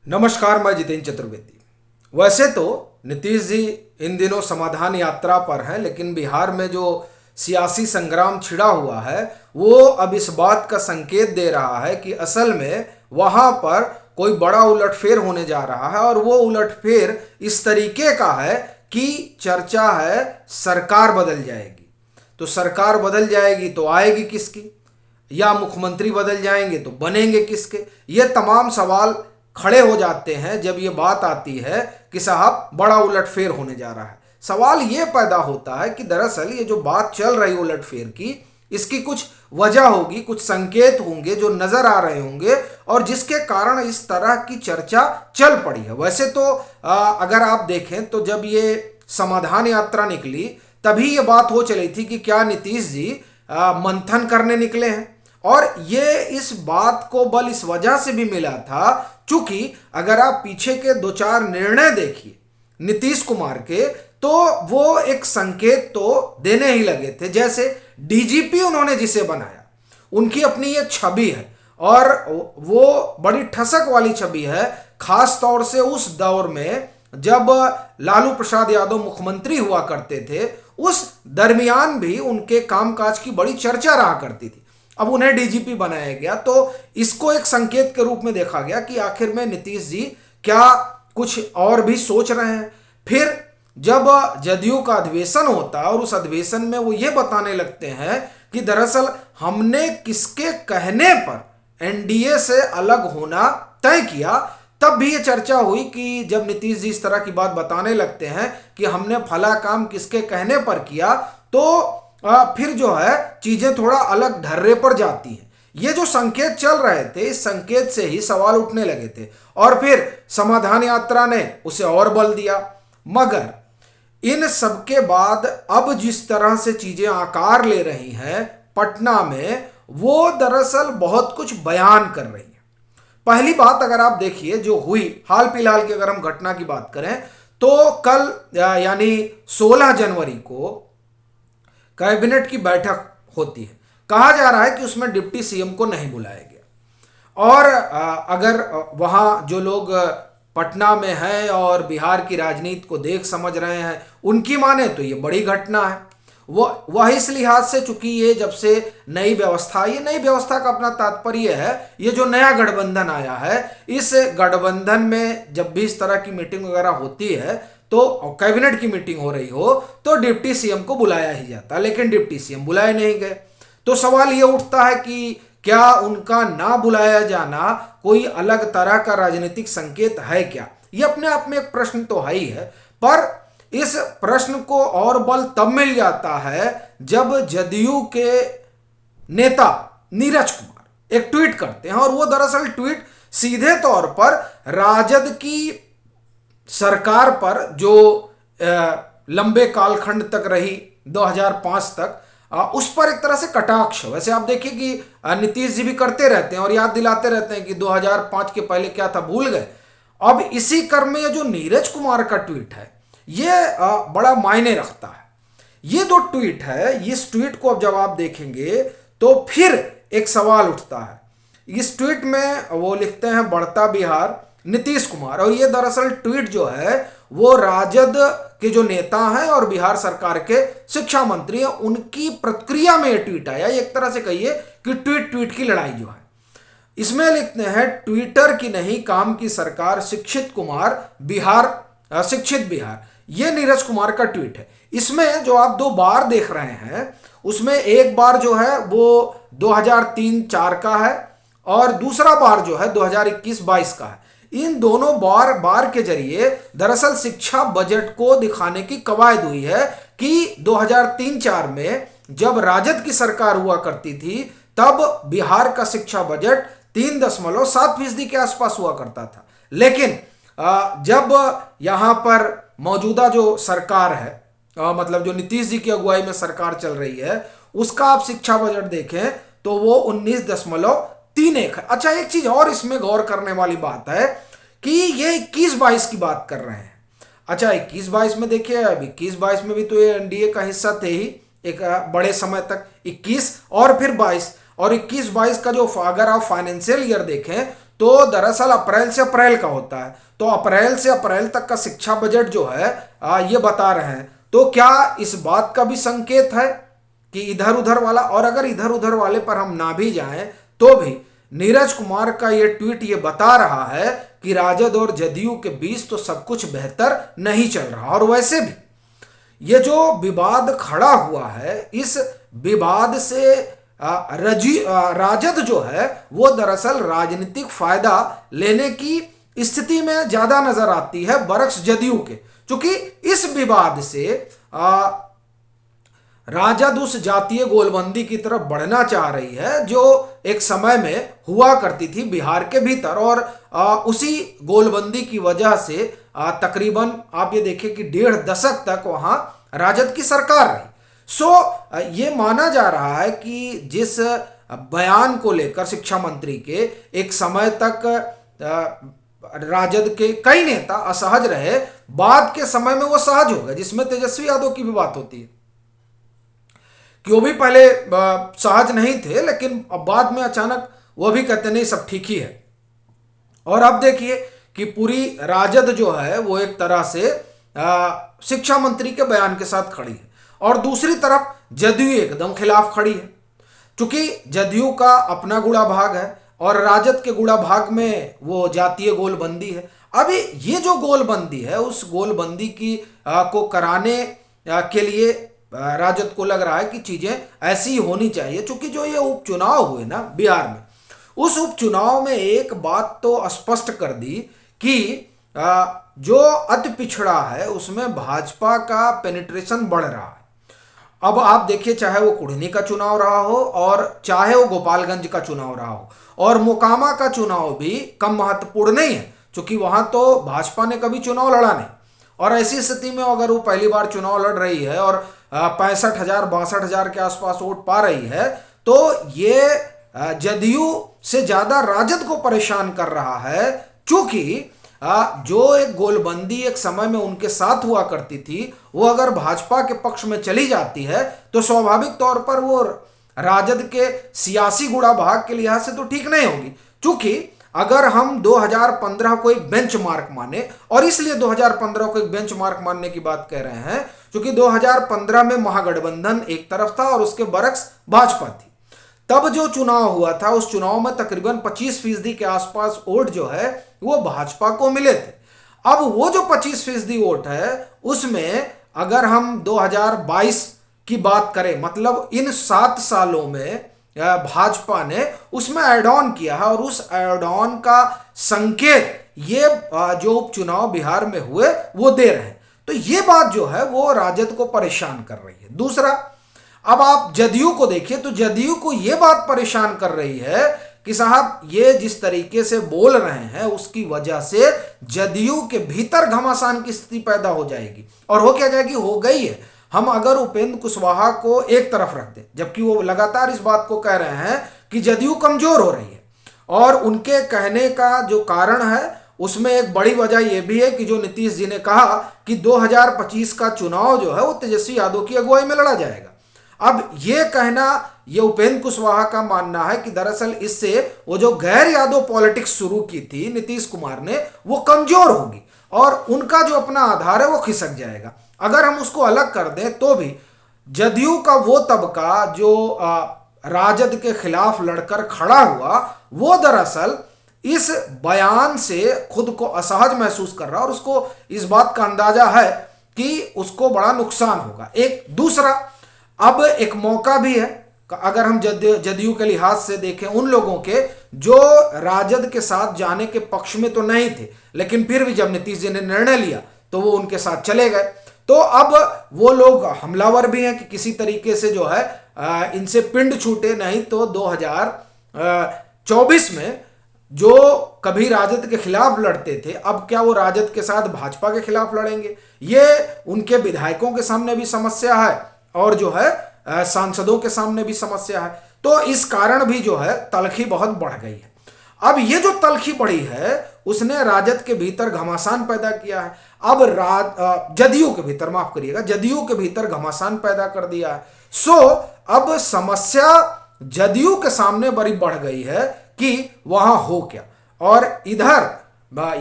नमस्कार, मैं जितेंद्र चतुर्वेदी। वैसे तो नीतीश जी इन दिनों समाधान यात्रा पर हैं, लेकिन बिहार में जो सियासी संग्राम छिड़ा हुआ है वो अब इस बात का संकेत दे रहा है कि असल में वहां पर कोई बड़ा उलटफेर होने जा रहा है। और वो उलटफेर इस तरीके का है कि चर्चा है सरकार बदल जाएगी। तो सरकार बदल जाएगी तो आएगी किसकी, या मुख्यमंत्री बदल जाएंगे तो बनेंगे किसके, ये तमाम सवाल खड़े हो जाते हैं जब ये बात आती है कि साहब बड़ा उलटफेर होने जा रहा है। सवाल ये पैदा होता है कि दरअसल ये जो बात चल रही उलटफेर की, इसकी कुछ वजह होगी, कुछ संकेत होंगे जो नजर आ रहे होंगे और जिसके कारण इस तरह की चर्चा चल पड़ी है। वैसे तो अगर आप देखें तो जब ये समाधान यात्रा निकली तभी ये बात हो चली थी कि क्या नीतीश जी मंथन करने निकले हैं। और ये इस बात को बल इस वजह से भी मिला था चूंकि अगर आप पीछे के दो चार निर्णय देखिए नीतीश कुमार के, तो वो एक संकेत तो देने ही लगे थे। जैसे डीजीपी उन्होंने जिसे बनाया, उनकी अपनी ये छवि है और वो बड़ी ठसक वाली छवि है, खास तौर से उस दौर में जब लालू प्रसाद यादव मुख्यमंत्री हुआ करते थे। उस दरमियान भी उनके कामकाज की बड़ी चर्चा रहा करती थी। अब उन्हें डीजीपी बनाया गया तो इसको एक संकेत के रूप में देखा गया कि आखिर में नीतीश जी क्या कुछ और भी सोच रहे हैं। फिर जब जदयू का अधिवेशन होता है और उस अधिवेशन में वो ये बताने लगते हैं कि दरअसल हमने किसके कहने पर एनडीए से अलग होना तय किया, तब भी ये चर्चा हुई कि जब नीतीश जी इस तरह की बात बताने लगते हैं कि हमने फला काम किसके कहने पर किया, तो फिर जो है चीजें थोड़ा अलग ढर्रे पर जाती हैं। ये जो संकेत चल रहे थे, इस संकेत से ही सवाल उठने लगे थे और फिर समाधान यात्रा ने उसे और बल दिया। मगर इन सबके बाद अब जिस तरह से चीजें आकार ले रही हैं पटना में, वो दरअसल बहुत कुछ बयान कर रही है। पहली बात अगर आप देखिए जो हुई हाल फिलहाल की, अगर हम घटना की बात करें तो कल यानी 16 जनवरी को कैबिनेट की बैठक होती है। कहा जा रहा है कि उसमें डिप्टी सीएम को नहीं बुलाया गया। और अगर वहाँ जो लोग पटना में हैं और बिहार की राजनीति को देख समझ रहे हैं उनकी माने तो ये बड़ी घटना है। वह इस लिहाज से, चूंकि ये जब से नई व्यवस्था, ये नई व्यवस्था का अपना तात्पर्य है, ये जो नया गठबंधन आया है, इस गठबंधन में जब भी इस तरह की मीटिंग वगैरह होती है तो कैबिनेट की मीटिंग हो रही हो तो डिप्टी सीएम को बुलाया ही जाता, लेकिन डिप्टी सीएम बुलाए नहीं गए। तो सवाल ये उठता है कि क्या उनका ना बुलाया जाना कोई अलग तरह का राजनीतिक संकेत है क्या? ये अपने आप में एक प्रश्न तो है ही है, पर इस प्रश्न को और बल तब मिल जाता है जब जदयू के नेता नीरज कुमार एक ट्वीट करते हैं। और वो दरअसल ट्वीट सीधे तौर पर राजद की सरकार पर जो लंबे कालखंड तक रही 2005 तक, उस पर एक तरह से कटाक्ष। वैसे आप देखिए कि नीतीश जी भी करते रहते हैं और याद दिलाते रहते हैं कि 2005 के पहले क्या था, भूल गए। अब इसी क्रम में ये जो नीरज कुमार का ट्वीट है ये बड़ा मायने रखता है। ये जो ट्वीट है, इस ट्वीट को अब जब आप देखेंगे तो फिर एक सवाल उठता है। इस ट्वीट में वो लिखते हैं बढ़ता बिहार नीतीश कुमार, और ये दरअसल ट्वीट जो है वो राजद के जो नेता हैं और बिहार सरकार के शिक्षा मंत्री हैं, उनकी प्रतिक्रिया में ये ट्वीट आया। एक तरह से कहिए कि ट्वीट की लड़ाई जो है। इसमें लिखते हैं ट्विटर की नहीं काम की सरकार, शिक्षित बिहार। ये नीरज कुमार का ट्वीट है। इसमें जो आप दो बार देख रहे हैं उसमें एक बार जो है वो 2003-04 का है और दूसरा बार जो है 2021-22 का है। इन दोनों बार के जरिए दरअसल शिक्षा बजट को दिखाने की कवायद हुई है कि 2003-04 में जब राजद की सरकार हुआ करती थी तब बिहार का शिक्षा बजट 3.7% के आसपास हुआ करता था। लेकिन जब यहाँ पर मौजूदा जो सरकार है, मतलब जो नीतीश जी की अगुवाई में सरकार चल रही है, उसका आप शिक्षा बजट देखें तो वो 19.31 है। अच्छा, एक चीज और इसमें गौर करने वाली बात है कि ये 21-22 की बात कर रहे हैं। अच्छा, 21-22 में देखिए, अब 21-22 में भी तो ये एनडीए का हिस्सा थे ही एक बड़े समय तक, 21 और फिर 22, और 21-22 का जो अगर आप फाइनेंशियल ईयर देखें तो दरअसल अप्रैल से अप्रैल का होता है। तो अप्रैल से अप्रैल तक का शिक्षा बजट जो है ये बता रहे हैं। तो क्या इस बात का भी संकेत है कि इधर उधर वाला, और अगर इधर उधर वाले पर हम ना भी जाएं तो भी नीरज कुमार का ये ट्वीट ये बता रहा है कि राजद और जदयू के बीच तो सब कुछ बेहतर नहीं चल रहा। और वैसे भी ये जो विवाद खड़ा हुआ है, इस विवाद से राजद जो है वो दरअसल राजनीतिक फायदा लेने की स्थिति में ज्यादा नजर आती है बरक्स जदयू के, क्योंकि इस विवाद से राजद उस जातीय गोलबंदी की तरफ बढ़ना चाह रही है जो एक समय में हुआ करती थी बिहार के भीतर, और उसी गोलबंदी की वजह से तकरीबन आप ये देखिए कि 1.5 दशक तक वहां राजद की सरकार रही। ये माना जा रहा है कि जिस बयान को लेकर शिक्षा मंत्री के एक समय तक राजद के कई नेता असहज रहे, बाद के समय में वो सहज हो गए, जिसमें तेजस्वी यादव की भी बात होती है कि वो भी पहले सहज नहीं थे, लेकिन अब बाद में अचानक वो भी कहते नहीं सब ठीक ही है। और अब देखिए कि पूरी राजद जो है वो एक तरह से शिक्षा मंत्री के बयान के साथ खड़ी है, और दूसरी तरफ जदयू एकदम खिलाफ खड़ी है, क्योंकि जदयू का अपना गुड़ा भाग है और राजद के गुड़ा भाग में वो जातीय गोलबंदी है। अभी ये जो गोलबंदी है उस गोलबंदी की को कराने के लिए राजद को लग रहा है कि चीजें ऐसी होनी चाहिए, क्योंकि जो ये उपचुनाव हुए ना बिहार में, उस उपचुनाव में एक बात तो स्पष्ट कर दी कि जो अति पिछड़ा है उसमें भाजपा का पेनिट्रेशन बढ़ रहा है। अब आप देखिए, चाहे वो कुढ़नी का चुनाव रहा हो और चाहे वो गोपालगंज का चुनाव रहा हो, और मोकामा का चुनाव भी कम महत्वपूर्ण नहीं है, क्योंकि वहां तो भाजपा ने कभी चुनाव लड़ा नहीं। और ऐसी स्थिति में अगर वो पहली बार चुनाव लड़ रही है और 65,000-62,000 के आसपास वोट पा रही है, तो ये जदयू से ज्यादा राजद को परेशान कर रहा है, क्योंकि जो एक गोलबंदी एक समय में उनके साथ हुआ करती थी वो अगर भाजपा के पक्ष में चली जाती है तो स्वाभाविक तौर पर वो राजद के सियासी गुड़ा भाग के लिहाज से तो ठीक नहीं होगी। क्योंकि अगर हम 2015 को एक बेंचमार्क माने, और इसलिए 2015 को एक बेंचमार्क मानने की बात कह रहे हैं क्योंकि 2015 में महागठबंधन एक तरफ था और उसके बरक्स भाजपा थी। तब जो चुनाव हुआ था उस चुनाव में तकरीबन 25% के आसपास वोट जो है वो भाजपा को मिले थे। अब वो जो 25% वोट है उसमें अगर हम 2022 की बात करें, मतलब इन 7 सालों में भाजपा ने उसमें ऐड ऑन किया है, और उस ऐड ऑन का संकेत ये जो उपचुनाव बिहार में हुए वो दे रहे हैं। तो ये बात जो है वो राजद को परेशान कर रही है। दूसरा, अब आप जदयू को देखिए तो जदयू को यह बात परेशान कर रही है कि साहब ये जिस तरीके से बोल रहे हैं उसकी वजह से जदयू के भीतर घमासान की स्थिति पैदा हो जाएगी। और हो क्या जाएगी, हो गई है। हम अगर उपेंद्र कुशवाहा को एक तरफ रख दें, जबकि वो लगातार इस बात को कह रहे हैं कि जदयू कमजोर हो रही है, और उनके कहने का जो कारण है उसमें एक बड़ी वजह यह भी है कि जो नीतीश जी ने कहा कि 2025 का चुनाव जो है वो तेजस्वी यादव की अगुवाई में लड़ा जाएगा। अब ये कहना, ये उपेंद्र कुशवाहा का मानना है कि दरअसल इससे वो जो गैर यादव पॉलिटिक्स शुरू की थी नीतीश कुमार ने वो कमजोर होगी और उनका जो अपना आधार है वो खिसक जाएगा। अगर हम उसको अलग कर दें तो भी जदयू का वो तबका जो राजद के खिलाफ लड़कर खड़ा हुआ वो दरअसल इस बयान से खुद को असहज महसूस कर रहा है, और उसको इस बात का अंदाजा है कि उसको बड़ा नुकसान होगा। एक दूसरा, अब एक मौका भी है अगर हम जदयू के लिहाज से देखें उन लोगों के जो राजद के साथ जाने के पक्ष में तो नहीं थे, लेकिन फिर भी जब नीतीश जी ने निर्णय लिया तो वो उनके साथ चले गए। तो अब वो लोग हमलावर भी हैं कि किसी तरीके से जो है इनसे पिंड छूटे, नहीं तो 2024 में जो कभी राजद के खिलाफ लड़ते थे अब क्या वो राजद के साथ भाजपा के खिलाफ लड़ेंगे, ये उनके विधायकों के सामने भी समस्या है और जो है सांसदों के सामने भी समस्या है। तो इस कारण भी जो है तलखी बहुत बढ़ गई है। अब ये जो तलखी बढ़ी है उसने राजद के भीतर घमासान पैदा किया है। अब जदयू के भीतर, माफ करिएगा, जदयू के भीतर घमासान पैदा कर दिया है। अब समस्या जदयू के सामने बड़ी बढ़ गई है कि वहां हो क्या। और इधर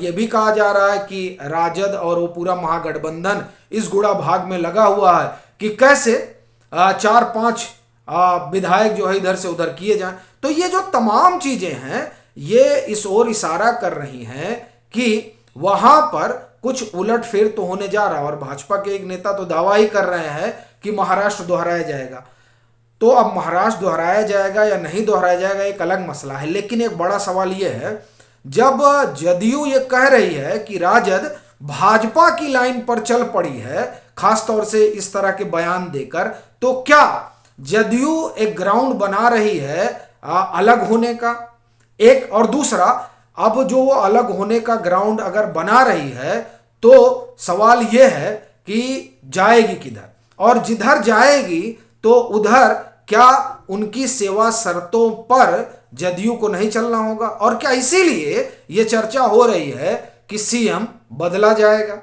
ये भी कहा जा रहा है कि राजद और वो पूरा महागठबंधन इस गुड़ा भाग में लगा हुआ है कि कैसे 4-5 विधायक जो है इधर से उधर किए जाएं। तो ये जो तमाम चीजें हैं ये इस ओर इशारा कर रही हैं कि वहां पर कुछ उलटफेर तो होने जा रहा है। और भाजपा के एक नेता तो दावा ही कर रहे हैं कि महाराष्ट्र दोहराया जाएगा। तो अब महाराष्ट्र दोहराया जाएगा या नहीं दोहराया जाएगा एक अलग मसला है, लेकिन एक बड़ा सवाल यह है, जब जदयू ये कह रही है कि राजद भाजपा की लाइन पर चल पड़ी है, खासतौर से इस तरह के बयान देकर, तो क्या जदयू एक ग्राउंड बना रही है अलग होने का? एक और दूसरा, अब जो वो अलग होने का ग्राउंड अगर बना रही है तो सवाल यह है कि जाएगी किधर, और जिधर जाएगी तो उधर क्या उनकी सेवा शर्तों पर जदयू को नहीं चलना होगा? और क्या इसीलिए ये चर्चा हो रही है कि सीएम बदला जाएगा?